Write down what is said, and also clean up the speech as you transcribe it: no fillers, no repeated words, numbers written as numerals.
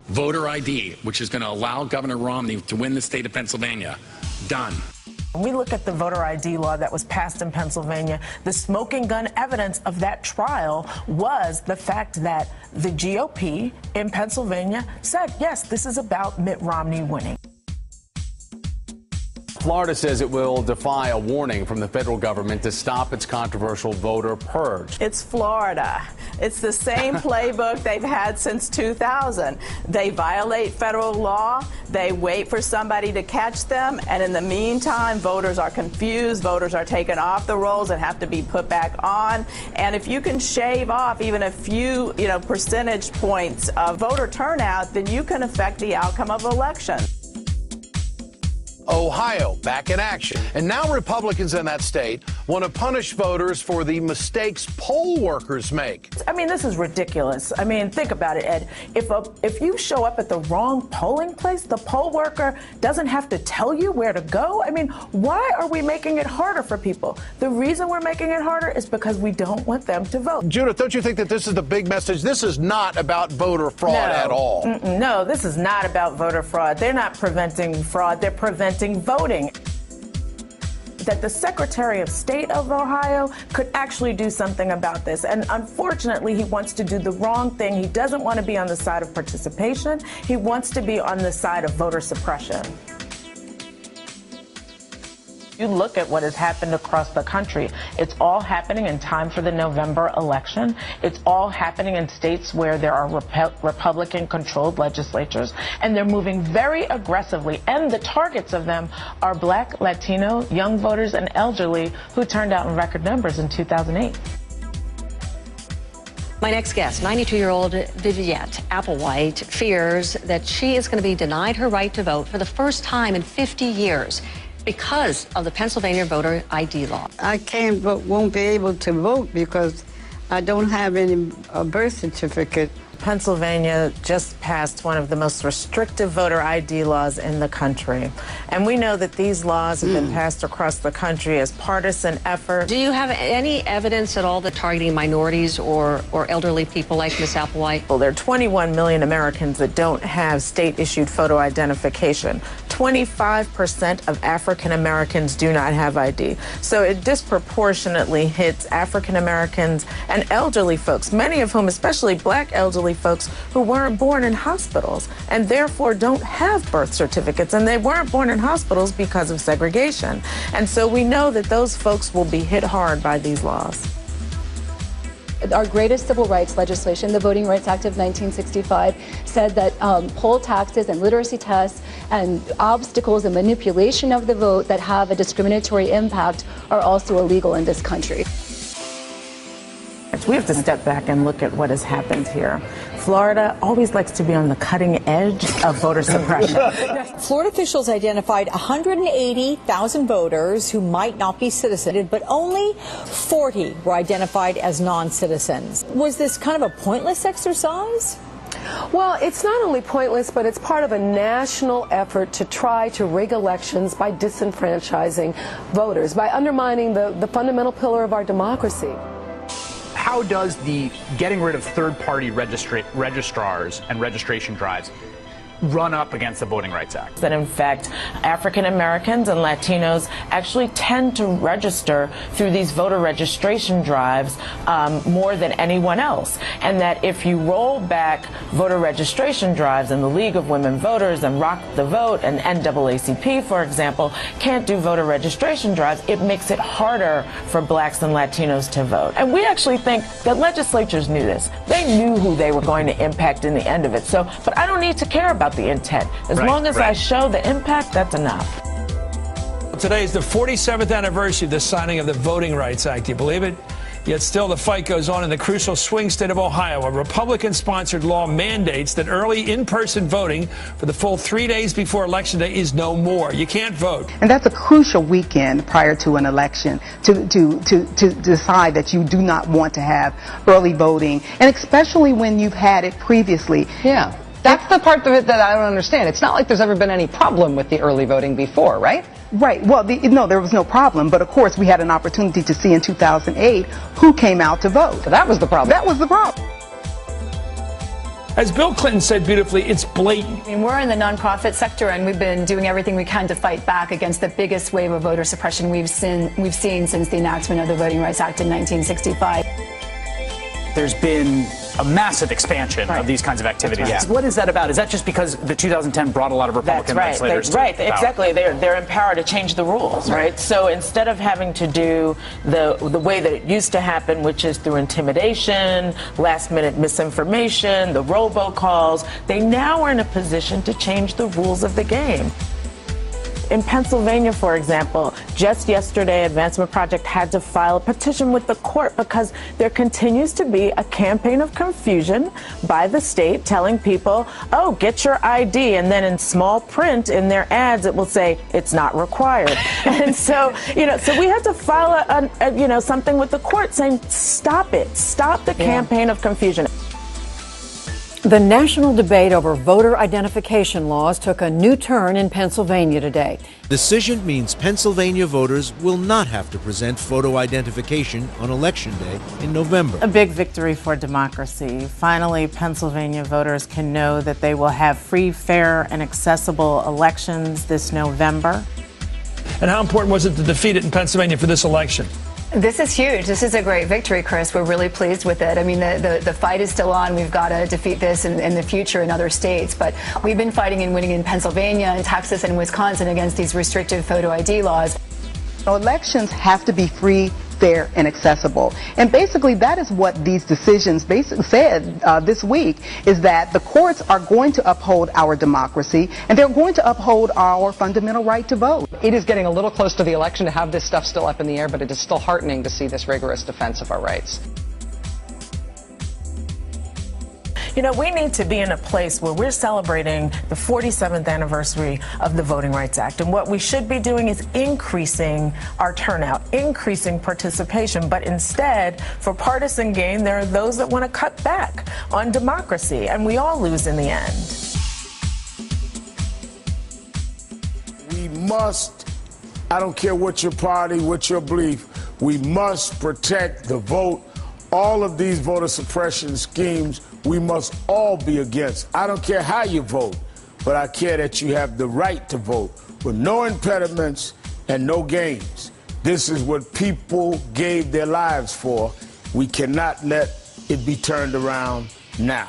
Voter ID, which is going to allow Governor Romney to win the state of Pennsylvania. Done. When we look at the voter ID law that was passed in Pennsylvania, the smoking gun evidence of that trial was the fact that the GOP in Pennsylvania said, yes, this is about Mitt Romney winning. Florida says it will defy a warning from the federal government to stop its controversial voter purge. It's Florida. It's the same playbook they've had since 2000. They violate federal law, they wait for somebody to catch them, and in the meantime, voters are confused, voters are taken off the rolls and have to be put back on. And if you can shave off even a few, percentage points of voter turnout, then you can affect the outcome of elections. Ohio back in action. And now Republicans in that state want to punish voters for the mistakes poll workers make. I mean, this is ridiculous. I mean, think about it, Ed. If you show up at the wrong polling place, the poll worker doesn't have to tell you where to go. I mean, why are we making it harder for people? The reason we're making it harder is because we don't want them to vote. Judith, don't you think that this is the big message? This is not about voter fraud at all. No, this is not about voter fraud. They're not preventing fraud. They're preventing voting. That the Secretary of State of Ohio could actually do something about this. And unfortunately, he wants to do the wrong thing. He doesn't want to be on the side of participation. He wants to be on the side of voter suppression. You look at what has happened across the country. It's all happening in time for the November election. It's all happening in states where there are Republican-controlled legislatures, and they're moving very aggressively. And the targets of them are Black, Latino, young voters, and elderly who turned out in record numbers in 2008. My next guest, 92-year-old Viviette Applewhite, fears that she is going to be denied her right to vote for the first time in 50 years. Because of the Pennsylvania voter ID law. I can't but won't be able to vote because I don't have any birth certificate. Pennsylvania just passed one of the most restrictive voter ID laws in the country. And we know that these laws have been passed across the country as partisan effort. Do you have any evidence at all that targeting minorities or elderly people like Ms. Applewhite? Well, there are 21 million Americans that don't have state-issued photo identification. 25% of African Americans do not have ID. So it disproportionately hits African Americans and elderly folks, many of whom, especially Black elderly folks, who weren't born in hospitals and therefore don't have birth certificates. And they weren't born in hospitals because of segregation. And so we know that those folks will be hit hard by these laws. Our greatest civil rights legislation, the Voting Rights Act of 1965, said that poll taxes and literacy tests and obstacles and manipulation of the vote that have a discriminatory impact are also illegal in this country. We have to step back and look at what has happened here. Florida always likes to be on the cutting edge of voter suppression. Florida officials identified 180,000 voters who might not be citizens, but only 40 were identified as non-citizens. Was this kind of a pointless exercise? Well, it's not only pointless, but it's part of a national effort to try to rig elections by disenfranchising voters, by undermining the fundamental pillar of our democracy. How does the getting rid of third-party registrars and registration drives run up against the Voting Rights Act? That in fact, African Americans and Latinos actually tend to register through these voter registration drives more than anyone else. And that if you roll back voter registration drives and the League of Women Voters and Rock the Vote and NAACP, for example, can't do voter registration drives, it makes it harder for Blacks and Latinos to vote. And we actually think that legislatures knew this. They knew who they were going to impact in the end of it. So, but I don't need to care about the intent. As long as I show the impact, that's enough. Today is the 47th anniversary of the signing of the Voting Rights Act. Do you believe it? Yet still the fight goes on in the crucial swing state of Ohio. A Republican-sponsored law mandates that early in-person voting for the full 3 days before Election Day is no more. You can't vote. And that's a crucial weekend prior to an election to decide that you do not want to have early voting, and especially when you've had it previously. Yeah. That's the part of it that I don't understand. It's not like there's ever been any problem with the early voting before, right? Right. Well, no, there was no problem. But of course, we had an opportunity to see in 2008 who came out to vote. So that was the problem. That was the problem. As Bill Clinton said beautifully, it's blatant. I mean, we're in the nonprofit sector, and we've been doing everything we can to fight back against the biggest wave of voter suppression we've seen since the enactment of the Voting Rights Act in 1965. There's been a massive expansion of these kinds of activities. Right. What is that about? Is that just because the 2010 brought a lot of Republican legislators to Right, power? exactly. They're empowered to change the rules, right? So instead of having to do the way that it used to happen, which is through intimidation, last-minute misinformation, the robocalls, they now are in a position to change the rules of the game. In Pennsylvania, for example, just yesterday, Advancement Project had to file a petition with the court because there continues to be a campaign of confusion by the state telling people, oh, get your ID. And then in small print in their ads, it will say it's not required. And so, so we had to file something with the court saying, stop it. Stop the campaign of confusion. The national debate over voter identification laws took a new turn in Pennsylvania today. The decision means Pennsylvania voters will not have to present photo identification on Election Day in November. A big victory for democracy. Finally, Pennsylvania voters can know that they will have free, fair, and accessible elections this November. And how important was it to defeat it in Pennsylvania for this election? This is huge. This is a great victory, Chris. We're really pleased with it. I mean, the fight is still on. We've got to defeat this in the future in other states. But we've been fighting and winning in Pennsylvania and Texas and Wisconsin against these restrictive photo ID laws. Elections have to be free, fair, and accessible. And basically, that is what these decisions basically said this week, is that the courts are going to uphold our democracy, and they're going to uphold our fundamental right to vote. It is getting a little close to the election to have this stuff still up in the air, but it is still heartening to see this rigorous defense of our rights. We need to be in a place where we're celebrating the 47th anniversary of the Voting Rights Act. And what we should be doing is increasing our turnout, increasing participation. But instead, for partisan gain, there are those that want to cut back on democracy. And we all lose in the end. We must, I don't care what your party, what your belief, we must protect the vote. All of these voter suppression schemes we must all be against. I don't care how you vote, but I care that you have the right to vote with no impediments and no games. This is what people gave their lives for. We cannot let it be turned around now.